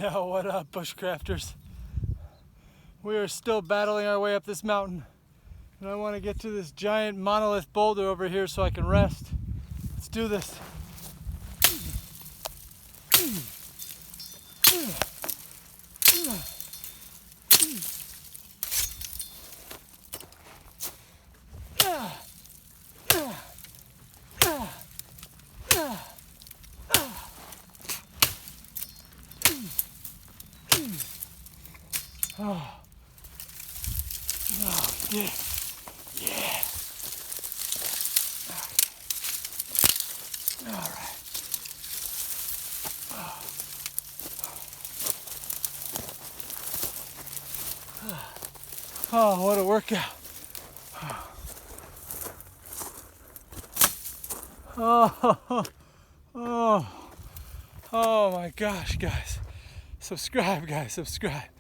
Yeah, what up, bushcrafters? We are still battling our way up this mountain. And I want to get to this giant monolith boulder over here so I can rest. Let's do this. Oh, yeah. Yeah. All right. Oh, what a workout. Oh, oh, oh my gosh, guys. Subscribe, guys, subscribe.